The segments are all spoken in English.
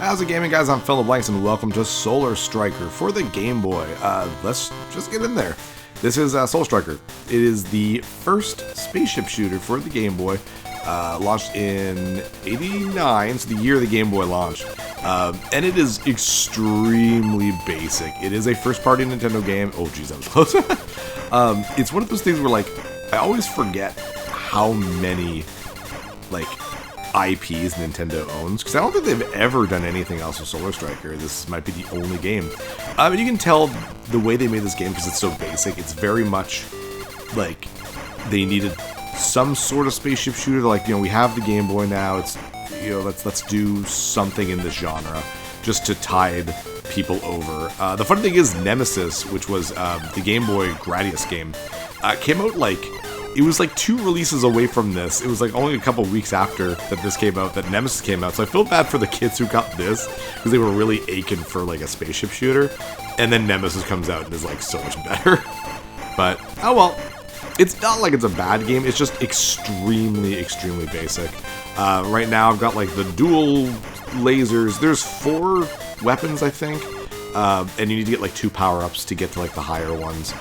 How's it gaming, guys? I'm Phil Blanks and welcome to Solar Striker for the Game Boy. Let's just get in there. This is Solar Striker. It is the first spaceship shooter for the Game Boy, launched in '89, so the year the Game Boy launched. And it is extremely basic. It is a first-party Nintendo game. Oh geez, that was close. It's one of those things where, like, I always forget how many, like, IPs Nintendo owns, because I don't think they've ever done anything else with Solar Striker. This might be the only game. And you can tell the way they made this game, because it's so basic, it's very much like they needed some sort of spaceship shooter. Like, you know, we have the Game Boy now, it's, you know, let's do something in this genre just to tide people over. The funny thing is, Nemesis, which was the Game Boy Gradius game, came out like, it was like 2 releases away from this. It was like only a couple weeks after that this came out, that Nemesis came out. So I feel bad for the kids who got this, because they were really aching for like a spaceship shooter. And then Nemesis comes out and is like so much better. But, oh well. It's not like it's a bad game, it's just extremely, extremely basic. Right now I've got like the dual lasers. There's 4 weapons, I think. And you need to get like 2 power-ups to get to like the higher ones.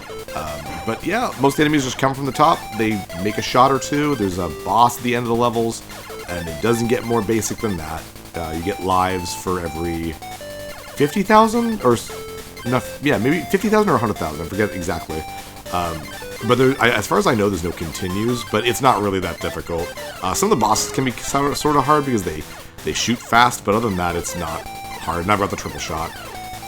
But yeah, most enemies just come from the top. They make a shot or 2. There's a boss at the end of the levels, and it doesn't get more basic than that. You get lives for every 50,000 or yeah, maybe 50,000 or 100,000. I forget exactly. But there, as far as I know, there's no continues, but it's not really that difficult. Some of the bosses can be sort of hard because they shoot fast, but other than that, it's not hard. And I've got the triple shot.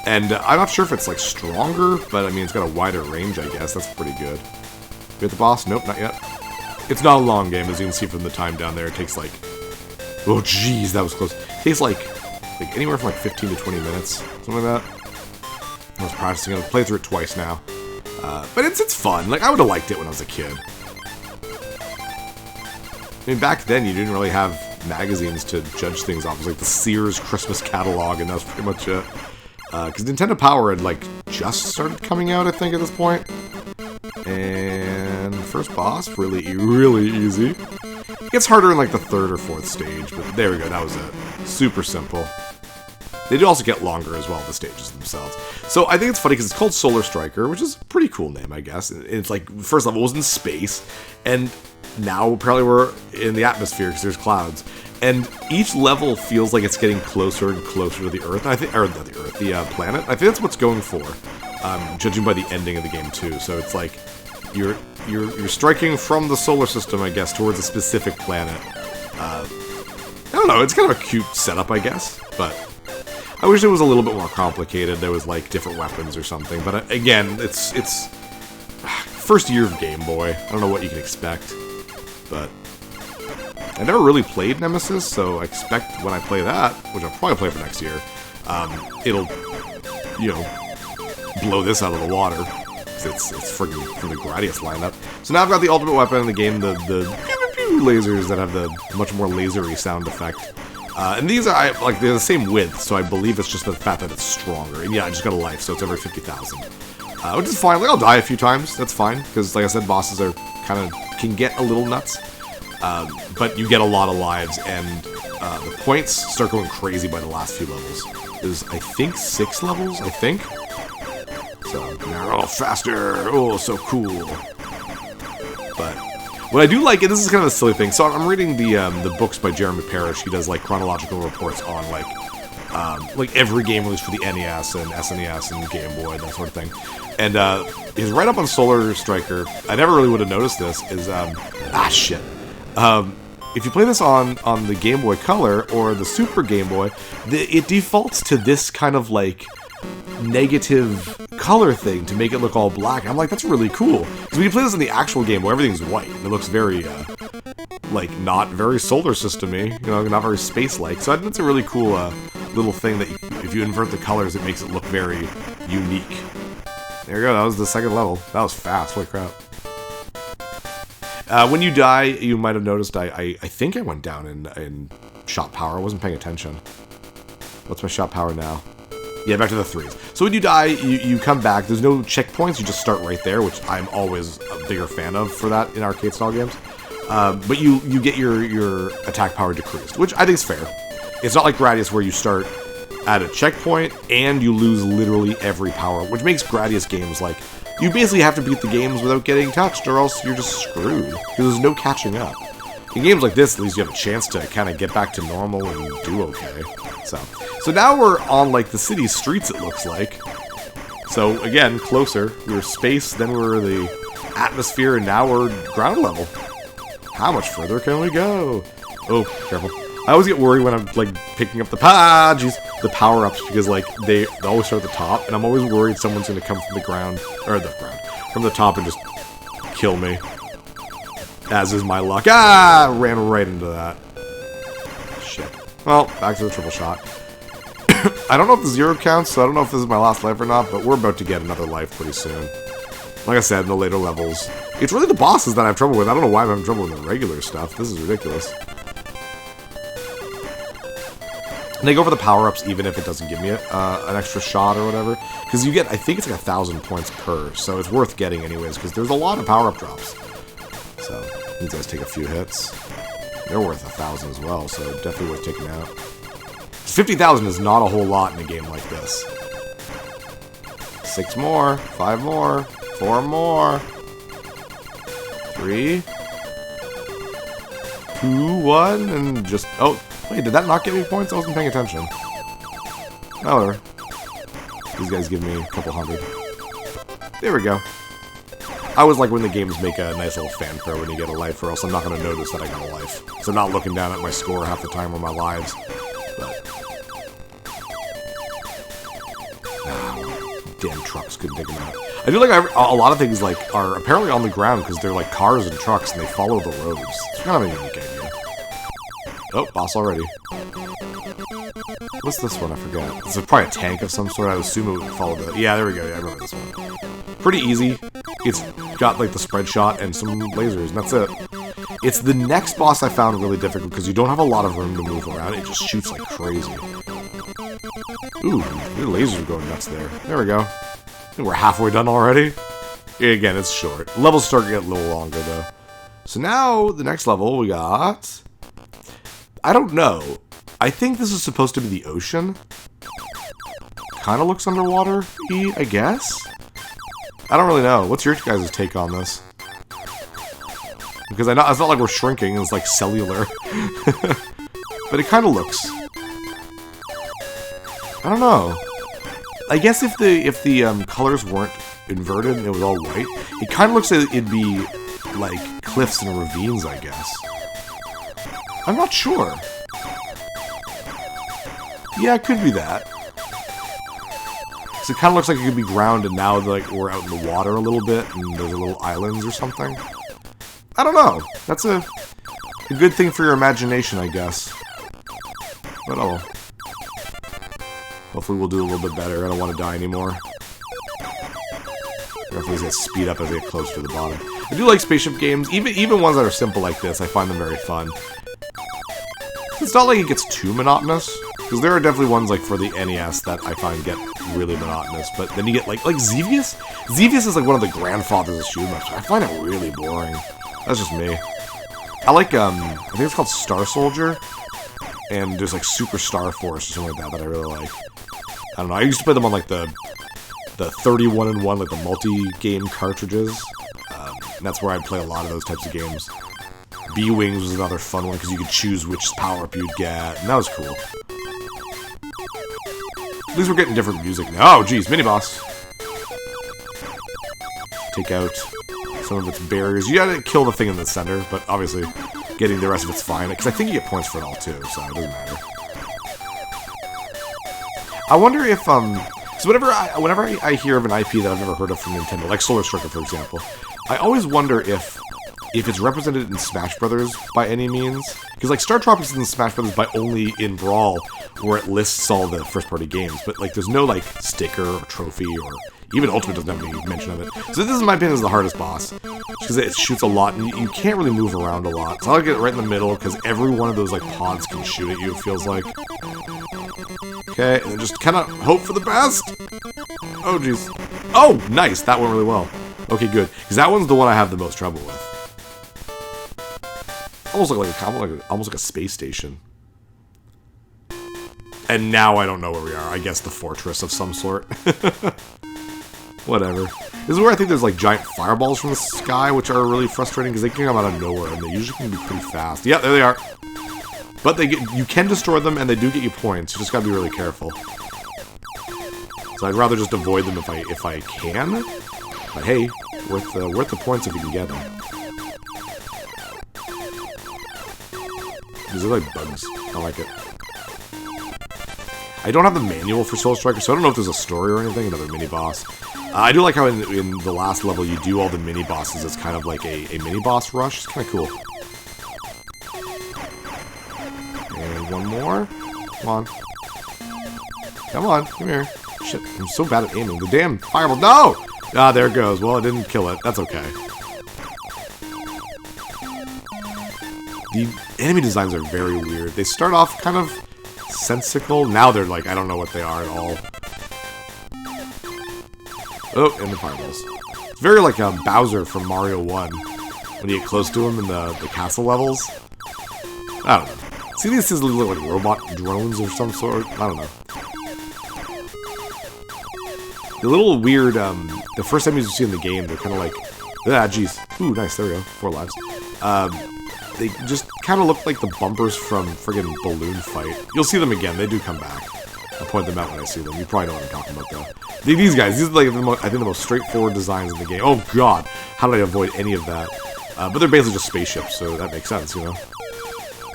And I'm not sure if it's, like, stronger, but, I mean, it's got a wider range, I guess. That's pretty good. We hit the boss? Nope, not yet. It's not a long game, as you can see from the time down there. It takes, like... Oh, jeez, that was close. It takes, like anywhere from, like, 15 to 20 minutes. Something like that. I was practicing it. I've played through it twice now. But it's fun. Like, I would have liked it when I was a kid. I mean, back then, you didn't really have magazines to judge things off. It was, like, the Sears Christmas catalog, and that was pretty much it. Because Nintendo Power had, like, just started coming out, I think, at this point. And first boss, really, really easy. It gets harder in, like, the 3rd or 4th stage, but there we go, that was it. Super simple. They do also get longer as well, the stages themselves. So I think it's funny because it's called Solar Striker, which is a pretty cool name, I guess. And it's like, first level was in space, and now apparently we're in the atmosphere because there's clouds. And each level feels like it's getting closer and closer to the Earth. And I think, or not the Earth, the planet. I think that's what's going for, judging by the ending of the game too. So it's like you're striking from the solar system, I guess, towards a specific planet. I don't know. It's kind of a cute setup, I guess, but I wish it was a little bit more complicated. There was like different weapons or something. But again, it's first year of Game Boy. I don't know what you can expect, but I never really played Nemesis, so I expect when I play that, which I'll probably play for next year, it'll, you know, blow this out of the water, because it's friggin' from the Gradius lineup. So now I've got the ultimate weapon in the game, the pew-pew-pew lasers that have the much more lasery sound effect. And these are, like, they're the same width, so I believe it's just the fact that it's stronger. And yeah, I just got a life, so it's over 50,000. Which is fine. Like, I'll die a few times, that's fine, because, like I said, bosses are can get a little nuts. But you get a lot of lives, and the points start going crazy by the last few levels. There's, I think, 6 levels, I think. So, now, oh, faster! Oh, so cool! But what I do like, and this is kind of a silly thing, so I'm reading the books by Jeremy Parish. He does, like, chronological reports on, like every game released for the NES and SNES and Game Boy, that sort of thing. And his write-up on Solar Striker, I never really would have noticed this, is, shit. If you play this on the Game Boy Color or the Super Game Boy, it defaults to this kind of, like, negative color thing to make it look all black. I'm like, that's really cool. Because when you play this on the actual Game Boy, everything's white. And it looks very, like, not very solar system-y, you know, not very space-like. So I think it's a really cool little thing that if you invert the colors, it makes it look very unique. There you go, that was the 2nd level. That was fast, holy crap. When you die, you might have noticed I think I went down in shot power. I wasn't paying attention. What's my shot power now? Yeah, back to the 3s. So when you die, you come back. There's no checkpoints. You just start right there, which I'm always a bigger fan of for that in arcade-style games. But you get your attack power decreased, which I think is fair. It's not like Gradius where you start at a checkpoint, and you lose literally every power, which makes Gradius games like, you basically have to beat the games without getting touched, or else you're just screwed, because there's no catching up. In games like this, at least you have a chance to kind of get back to normal and do okay. So now we're on, like, the city streets, it looks like. So, again, closer. We were space, then we were the atmosphere, and now we're ground level. How much further can we go? Oh, careful. I always get worried when I'm, like, picking up the power-ups, because, like, they always start at the top, and I'm always worried someone's going to come from the ground, from the top and just kill me. As is my luck. Ah! Ran right into that. Shit. Well, back to the triple shot. I don't know if the 0 counts, so I don't know if this is my last life or not, but we're about to get another life pretty soon. Like I said, in the later levels. It's really the bosses that I have trouble with. I don't know why I'm having trouble with the regular stuff. This is ridiculous. And they go for the power-ups even if it doesn't give me an extra shot or whatever. Because you get, I think it's like 1,000 points per, so it's worth getting anyways, because there's a lot of power-up drops. So, these guys take a few hits. They're worth 1,000 as well, so definitely worth taking out. 50,000 is not a whole lot in a game like this. 6 more, 5 more, 4 more. 3, 2, 1, and just... Oh, wait, did that not give me points? I wasn't paying attention. Oh, whatever. These guys give me a couple hundred. There we go. I always like when the games make a nice little fanfare when you get a life, or else I'm not going to notice that I got a life. So I'm not looking down at my score half the time or my lives. But... damn trucks couldn't take them out. I do like a lot of things like are apparently on the ground because they're like cars and trucks and they follow the roads. It's kind of a unique idea. Oh, boss already. What's this one? I forgot. It's probably a tank of some sort. I would assume it would follow the... Yeah, there we go. Yeah, I remember this one. Pretty easy. It's got like the spread shot and some lasers, and that's it. It's the next boss I found really difficult because you don't have a lot of room to move around. It just shoots like crazy. Ooh, the lasers are going nuts there. There we go. I think we're halfway done already. Yeah, again, it's short. Levels start to get a little longer, though. So now, the next level we got... I don't know. I think this is supposed to be the ocean. Kind of looks underwater-y, I guess? I don't really know. What's your guys' take on this? Because I know it's not like we're shrinking, it's like cellular. But it kind of looks... I don't know. I guess if the colors weren't inverted and it was all white, it kind of looks like it'd be like cliffs and ravines, I guess. I'm not sure. Yeah, it could be that. So it kind of looks like it could be ground, and now like we're out in the water a little bit, and there's a little islands or something. I don't know. That's a good thing for your imagination, I guess. But oh well. Hopefully we'll do a little bit better. I don't want to die anymore. Hopefully these guys speed up as they get closer to the bottom. I do like spaceship games. Even ones that are simple like this, I find them very fun. It's not like it gets too monotonous. Because there are definitely ones like for the NES that I find get really monotonous. But then you get like Xevious? Xevious is like one of the grandfathers of shoot 'em ups. I find it really boring. That's just me. I like, I think it's called Star Soldier. And there's like Super Star Force or something like that I really like. I don't know, I used to play them on like the 31-in-1, like the multi-game cartridges. And that's where I'd play a lot of those types of games. B-Wings was another fun one because you could choose which power-up you'd get, and that was cool. At least we're getting different music now. Oh, geez, mini-boss. Take out some of its barriers. You gotta kill the thing in the center, but obviously getting the rest of it's fine, because I think you get points for it all too, so it doesn't matter. I wonder if, so whenever I hear of an IP that I've never heard of from Nintendo, like Solar Striker, for example, I always wonder if it's represented in Smash Brothers by any means. Because, like, Star Tropics is in Smash Brothers by only in Brawl, where it lists all the first-party games. But, like, there's no, like, sticker or trophy, or even Ultimate doesn't have any mention of it. So this, in my opinion, is the hardest boss. Because it shoots a lot, and you can't really move around a lot. So I'll get it right in the middle, because every one of those, like, pods can shoot at you, it feels like. Okay, and then just kind of hope for the best. Oh, jeez. Oh, nice! That went really well. Okay, good. Because that one's the one I have the most trouble with. Almost like a space station. And now I don't know where we are. I guess the fortress of some sort. Whatever. This is where I think there's like giant fireballs from the sky, which are really frustrating because they can come out of nowhere and they usually can be pretty fast. Yeah, there they are. But you can destroy them and they do get you points. You just gotta be really careful. So I'd rather just avoid them if I can. But hey, worth the points if you can get them. These are like bugs. I like it. I don't have the manual for Soul Striker, so I don't know if there's a story or anything, another mini-boss. I do like how in the last level you do all the mini-bosses. It's kind of like a mini-boss rush. It's kind of cool. And one more. Come on. Come on, come here. Shit, I'm so bad at aiming. The damn fireball. No! Ah, there it goes. Well, it didn't kill it. That's okay. The enemy designs are very weird. They start off kind of sensical. Now they're like, I don't know what they are at all. Oh, and the fireballs. It's very like Bowser from Mario 1. When you get close to him in the castle levels. I don't know. See, these things look like robot drones or some sort. I don't know. The little weird, the first enemies you see in the game, they're kind of like, ah, jeez. Ooh, nice, there we go. 4 lives. They just kind of look like the bumpers from friggin' Balloon Fight. You'll see them again, they do come back. I'll point them out when I see them. You probably know what I'm talking about, though. These guys, these are like I think the most straightforward designs in the game. Oh god, how did I avoid any of that? But they're basically just spaceships, so that makes sense, you know?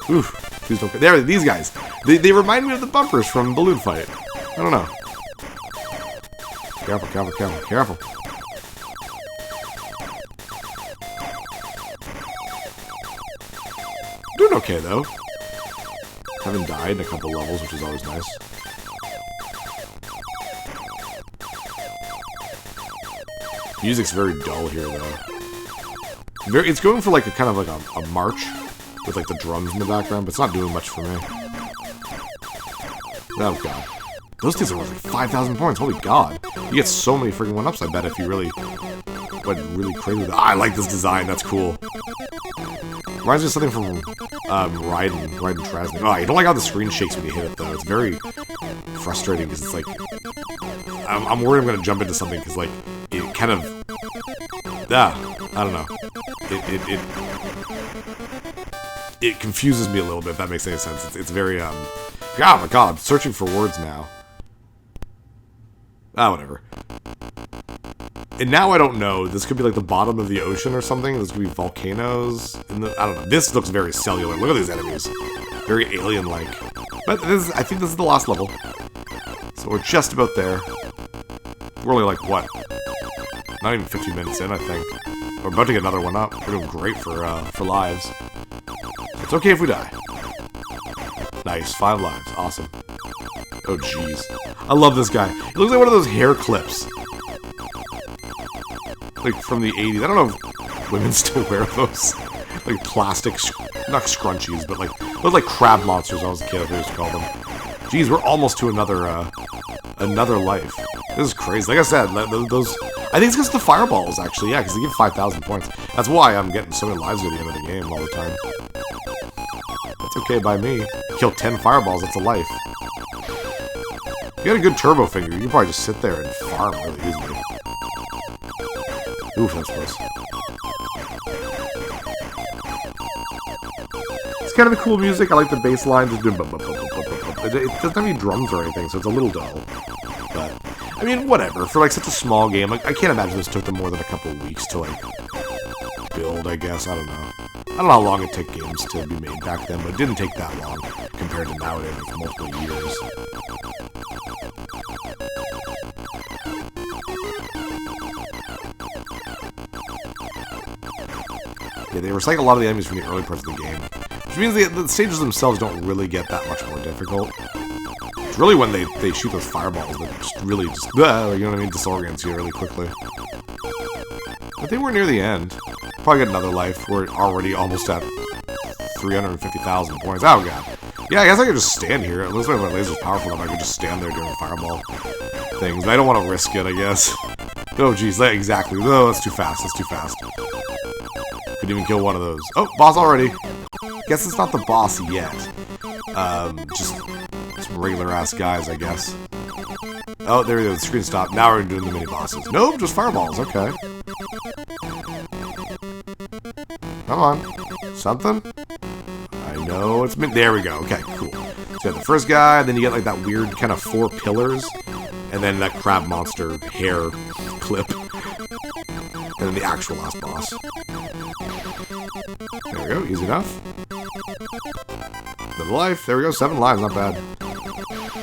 Oof, please don't... There, these guys. They remind me of the bumpers from Balloon Fight. I don't know. Careful, careful, careful, careful. Doing okay, though. Haven't died in a couple levels, which is always nice. Music's very dull here, though. It's going for like a kind of like a march with like the drums in the background, but it's not doing much for me. Oh god. Those things are worth like 5,000 points, holy god. You get so many freaking 1-ups, I bet, if you really went really crazy with it. Ah, I like this design, that's cool. Reminds me of something from Raiden Trasny. Oh, I don't like how the screen shakes when you hit it, though. It's very frustrating, because it's like... I'm worried I'm going to jump into something, because, like, it kind of... I don't know. It confuses me a little bit, if that makes any sense. It's very, Oh my god, I'm searching for words now. Whatever. And now I don't know. This could be like the bottom of the ocean or something. This could be volcanoes. I don't know. This looks very cellular. Look at these enemies. Very alien-like. But I think this is the last level. So we're just about there. We're only like, what? Not even 15 minutes in, I think. We're about to get another one up. We're doing great for lives. It's okay if we die. Nice. 5 lives. Awesome. Oh, jeez. I love this guy. He looks like one of those hair clips. Like, from the 80s. I don't know if women still wear those. Like, plastic, not scrunchies, but like, those like crab monsters when I was a kid, I used to call them. Jeez, we're almost to another life. This is crazy. Like I said, those... I think it's because of the fireballs, actually. Yeah, because they give 5,000 points. That's why I'm getting so many lives at the end of the game all the time. That's okay by me. Kill 10 fireballs, that's a life. If you got a good turbo finger, you can probably just sit there and farm really easily. Oof, that's close. It's kind of a cool music. I like the bass lines. It doesn't have any drums or anything, so it's a little dull. But, I mean, whatever. For, like, such a small game, like, I can't imagine this took them more than a couple of weeks to, like, build, I guess. I don't know. I don't know how long it took games to be made back then, but it didn't take that long compared to nowadays with multiple years. Yeah, they recycle a lot of the enemies from the early parts of the game. Which means the stages themselves don't really get that much more difficult. It's really when they shoot those fireballs that just really just, you know what I mean, disorients you really quickly. But they were near the end. Probably get another life. We're already almost at 350,000 points. Oh god. Yeah, I guess I could just stand here. It looks like my laser's powerful enough. I could just stand there doing fireball things. But I don't want to risk it, I guess. Oh jeez, exactly. No, that's too fast. That's too fast. Couldn't even kill one of those. Oh, boss already. Guess it's not the boss yet. Just some regular-ass guys, I guess. Oh, there we go. The screen stopped. Now we're doing the mini-bosses. Nope, just fireballs. Okay. Come on. Something? I know it's... There we go. Okay, cool. So you have the first guy, then you get like that weird kind of 4 pillars, and then that crab monster hair clip. And then the actual last boss. There we go. Easy enough. Another life. There we go. 7 lives. Not bad.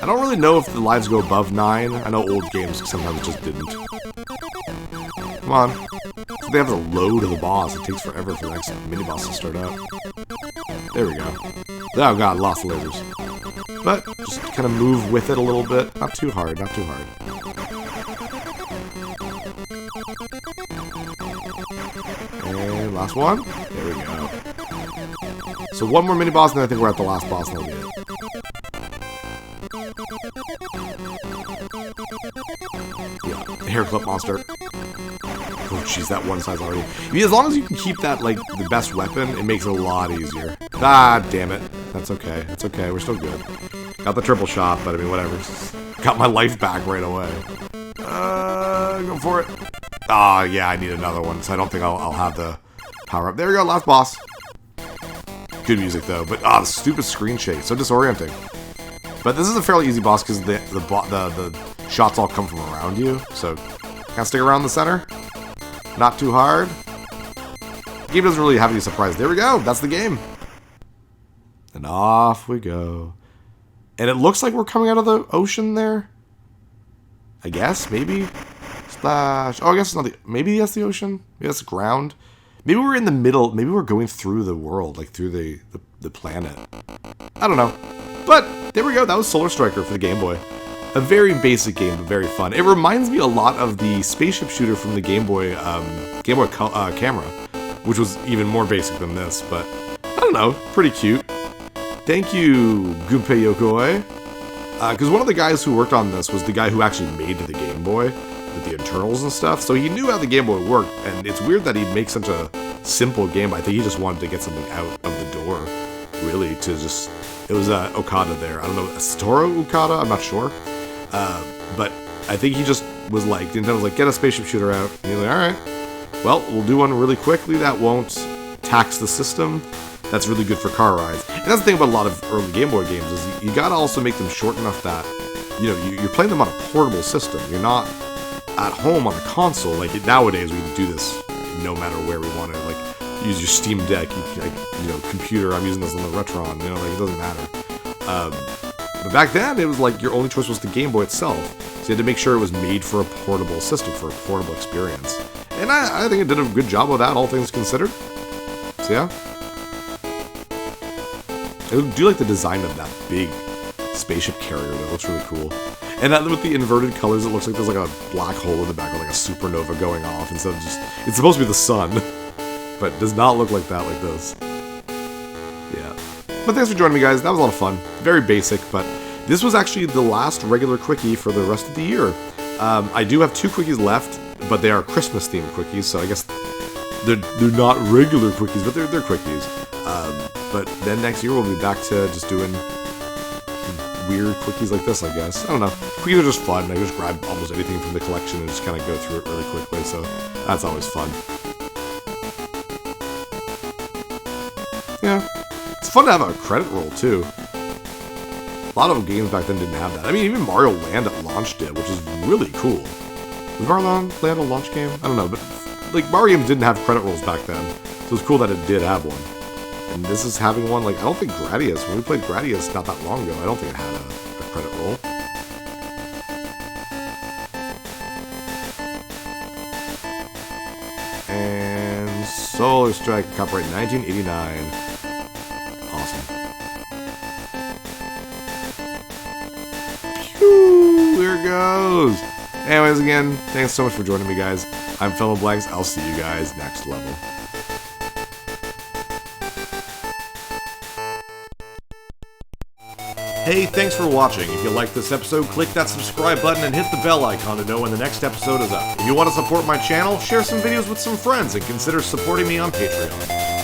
I don't really know if the lives go above 9. I know old games sometimes it just didn't. Come on. So they have to load the boss. It takes forever for the next mini-boss to start up. There we go. Oh god, lost the lasers. But just kind of move with it a little bit. Not too hard, not too hard. And last one. There we go. So one more mini-boss, and then I think we're at the last boss, and that'll be it. Yeah, hair clip monster. Oh, jeez, that one size already. I mean, as long as you can keep that, like, the best weapon, it makes it a lot easier. Ah, damn it. That's okay. It's okay. We're still good. Got the triple shot, but I mean, whatever. Got my life back right away. Go for it. Ah, yeah, I need another one, so I don't think I'll have the power up. There we go, last boss. Good music, though. But, the stupid screen shake. So disorienting. But this is a fairly easy boss because the shots all come from around you. So, kind of stick around the center. Not too hard. The game doesn't really have any surprise. There we go. That's the game. And off we go. And it looks like we're coming out of the ocean there. I guess, maybe. Splash. Oh, I guess it's not the... Maybe that's the ocean. Maybe that's the ground. Maybe we're in the middle. Maybe we're going through the world, like through the planet. I don't know. But there we go. That was Solar Striker for the Game Boy. A very basic game, but very fun. It reminds me a lot of the spaceship shooter from the Game Boy camera, which was even more basic than this. But I don't know, pretty cute. Thank you, Gunpei Yokoi. Because one of the guys who worked on this was the guy who actually made the Game Boy, with the internals and stuff. So he knew how the Game Boy worked, and it's weird that he'd make such a simple game. I think he just wanted to get something out of the door, really, to just... It was Okada there. I don't know, Satoru Okada? I'm not sure. But I think he just was like, Nintendo was like, get a spaceship shooter out. And he's like, alright. Well, we'll do one really quickly that won't tax the system. That's really good for car rides. And that's the thing about a lot of early Game Boy games, is you gotta also make them short enough that, you know, you're playing them on a portable system. You're not at home on a console. Like, nowadays, we can do this no matter where we want to. Like, use your Steam Deck, you know, computer. I'm using this on the Retron, you know, like, it doesn't matter. But back then, it was like your only choice was the Game Boy itself. So you had to make sure it was made for a portable system, for a portable experience. And I think it did a good job of that, all things considered. So yeah. I do like the design of that big spaceship carrier. That looks really cool. And that, with the inverted colors, it looks like there's like a black hole in the back, or like a supernova going off instead of just... It's supposed to be the sun, but it does not look like that like this. Yeah. But thanks for joining me, guys. That was a lot of fun. Very basic, but this was actually the last regular Quickie for the rest of the year. I do have 2 Quickies left, but they are Christmas-themed Quickies, so I guess they're not regular Quickies, but they're Quickies. But then next year we'll be back to just doing weird Quickies like this, I guess. I don't know. Quickies are just fun. I just grab almost anything from the collection and just kind of go through it really quickly, so that's always fun. Yeah. It's fun to have a credit roll, too. A lot of games back then didn't have that. I mean, even Mario Land at launch did, which is really cool. Was Mario Land a launch game? I don't know, but like Mario games didn't have credit rolls back then, so it's cool that it did have one. And this is having one, like, I don't think Gradius, when we played Gradius not that long ago, I don't think it had a credit roll. And Solar Strike, copyright 1989. Awesome. Phew, there it goes. Anyways, again, thanks so much for joining me, guys. I'm Fellow Blanks. I'll see you guys next level. Hey, thanks for watching. If you liked this episode, click that subscribe button and hit the bell icon to know when the next episode is up. If you want to support my channel, share some videos with some friends and consider supporting me on Patreon.